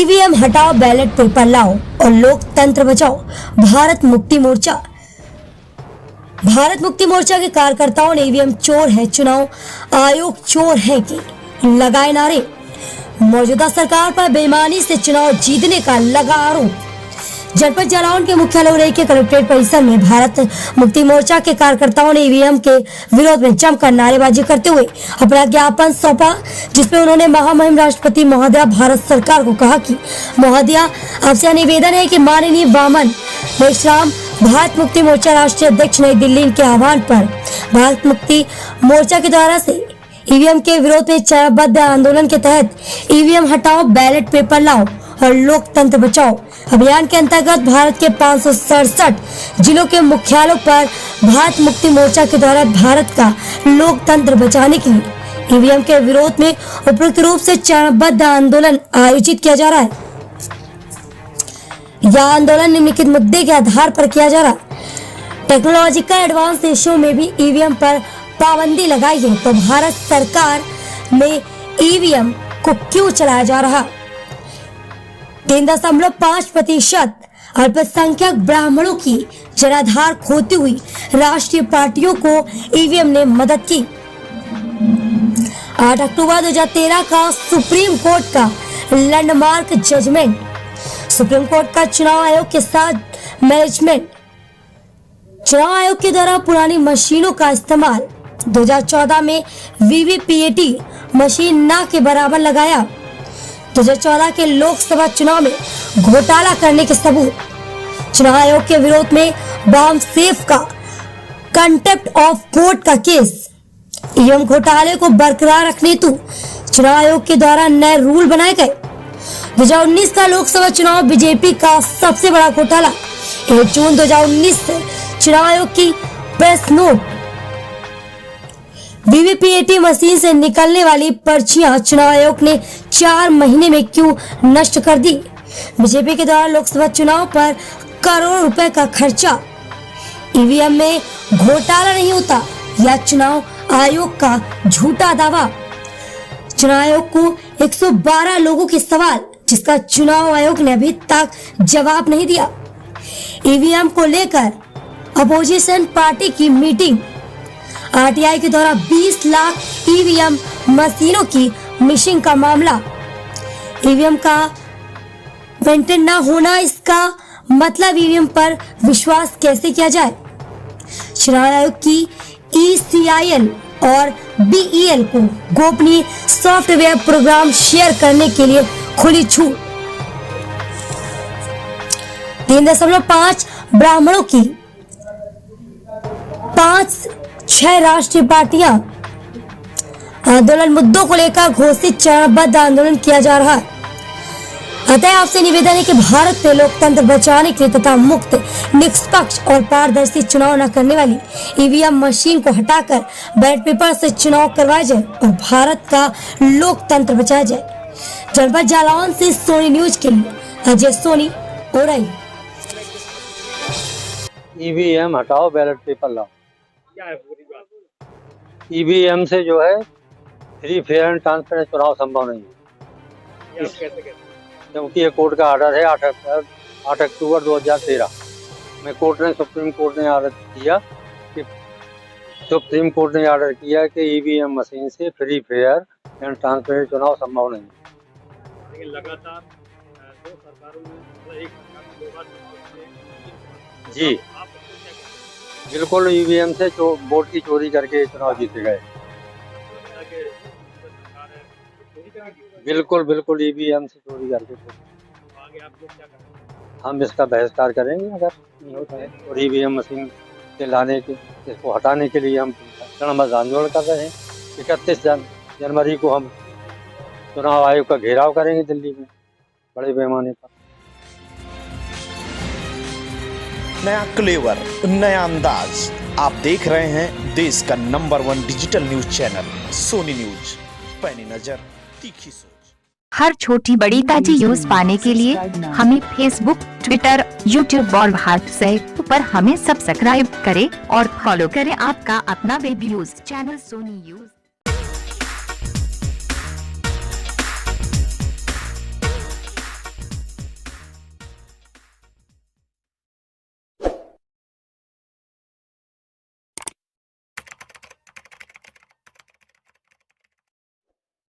EVM हटाओ, ballot paper लाओ और लोकतंत्र बचाओ। भारत मुक्ति मोर्चा के कार्यकर्ताओं ने ईवीएम चोर है, चुनाव आयोग चोर है की लगाए नारे। मौजूदा सरकार पर बेईमानी से चुनाव जीतने का लगा आरोप। जनपद जालौन के मुख्यालय उरई के कलेक्ट्रेट परिसर में भारत मुक्ति मोर्चा के कार्यकर्ताओं ने ईवीएम के विरोध में जमकर नारेबाजी करते हुए अपना ज्ञापन सौंपा, जिसमें उन्होंने महामहिम राष्ट्रपति महोदया भारत सरकार को कहा कि महोदया, आपसे निवेदन है कि माननीय वामन मेश्राम भारत मुक्ति मोर्चा राष्ट्रीय अध्यक्ष नई दिल्ली के आह्वान पर भारत मुक्ति मोर्चा के द्वारा से ईवीएम के विरोध में चरणबद्ध आंदोलन के तहत ईवीएम हटाओ, बैलेट पेपर लाओ और लोकतंत्र बचाओ अभियान के अंतर्गत भारत के 567 जिलों के मुख्यालयों पर भारत मुक्ति मोर्चा के द्वारा भारत का लोकतंत्र बचाने के लिए ईवीएम के विरोध में उपयुक्त रूप से चरणबद्ध आंदोलन आयोजित किया जा रहा है। यह आंदोलन निम्नलिखित मुद्दे के आधार पर किया जा रहा है। टेक्नोलॉजी का एडवांस देशों में भी ईवीएम पर पाबंदी लगाई है, तो भारत सरकार में ईवीएम को क्यों चलाया जा रहा? 3.5% अल्पसंख्यक ब्राह्मणों की जनाधार खोती हुई राष्ट्रीय पार्टियों को ईवीएम ने मदद की। 8 अक्टूबर 2013 का सुप्रीम कोर्ट का लैंडमार्क जजमेंट, सुप्रीम कोर्ट का चुनाव आयोग के साथ मैनेजमेंट, चुनाव आयोग के द्वारा पुरानी मशीनों का इस्तेमाल 2014 में वीवीपीएटी मशीन न के बराबर लगाया। 2014 के लोकसभा चुनाव में घोटाला करने के सबूत, चुनाव आयोग के विरोध में बॉम्ब सेफ का कंटेम्प्ट ऑफ कोर्ट का केस, ईवीएम घोटाले को बरकरार रखने हेतु चुनाव आयोग के द्वारा नए रूल बनाए गए। 2019 का लोकसभा चुनाव बीजेपी का सबसे बड़ा घोटाला, 1 जून 2019 से चुनाव आयोग की प्रेस नोट, वीवीपीएटी मशीन से निकलने वाली पर्चियां चुनाव आयोग ने 4 महीने में क्यों नष्ट कर दी? बीजेपी के द्वारा लोकसभा चुनाव पर करोड़ों रुपए का खर्चा, ईवीएम में घोटाला नहीं होता या चुनाव आयोग का झूठा दावा। चुनाव आयोग को 112 लोगों के सवाल, जिसका चुनाव आयोग ने अभी तक जवाब नहीं दिया। ईवीएम को लेकर अपोजिशन पार्टी की मीटिंग, आरटीआई के द्वारा 20 लाख ईवीएम मशीनों की मिशिंग का मामला, ईवीएम का मेंटेन न होना, इसका मतलब ईवीएम पर विश्वास कैसे किया जाए? चुनाव आयोग की ईसीआईएल और बीईएल को गोपनीय सॉफ्टवेयर प्रोग्राम शेयर करने के लिए खुली छूट। 3.5 ब्राह्मणों की 5-6 राष्ट्रीय पार्टियां, आंदोलन मुद्दों को लेकर घोषित चरणबद्ध आंदोलन किया जा रहा है। अतः आपसे निवेदन है कि भारत में लोकतंत्र बचाने के लिए तथा मुक्त, निष्पक्ष और पारदर्शी चुनाव न करने वाली ईवीएम मशीन को हटाकर बैलेट पेपर से चुनाव करवाया जाए और भारत का लोकतंत्र बचाया जाए। जनपद जालौन से सोनी न्यूज के लिए अजय सोनी, उरई। ईवीएम हटाओ, बैलेट पेपर लाओ। क्या है पूरी बात? ईवीएम से जो है फ्री, फेयर एंड ट्रांसपेरेंट चुनाव संभव नहीं है। ये आप कैसे कहते हैं? क्योंकि ये कोर्ट का आर्डर है 8 अक्टूबर 2013 में सुप्रीम कोर्ट ने आर्डर किया कि ईवीएम मशीन से फ्री, फेयर एंड ट्रांसपेरेंट चुनाव संभव नहीं है। लेकिन लगातार दो सरकारों ने, एक सरकार ने 2 बार चुनाव जी आप क्या कहते बिल्कुल, ईवीएम से वोट की चोरी करके चुनाव जीते गए। बिल्कुल ईवीएम से चोरी करके। आगे आप लोग क्या करेंगे? हम इसका बहिष्कार करेंगे अगर नहीं होता है। और ईवीएम मशीन के लाने के, इसको हटाने के लिए हम चरणबद्ध आंदोलन कर रहे हैं। 31 जनवरी को हम चुनाव आयोग का घेराव करेंगे दिल्ली में बड़े पैमाने पर। नया क्लेवर, नया अंदाज, आप देख रहे हैं देश का number 1 digital news channel Soni news. पैनी नजर, तीखी सोच। हर छोटी बड़ी ताजी न्यूज पाने के लिए हमें फेसबुक, ट्विटर, यूट्यूब और व्हाट्सएप पर हमें सब्सक्राइब करें और फॉलो करें आपका अपना web news channel Soni news.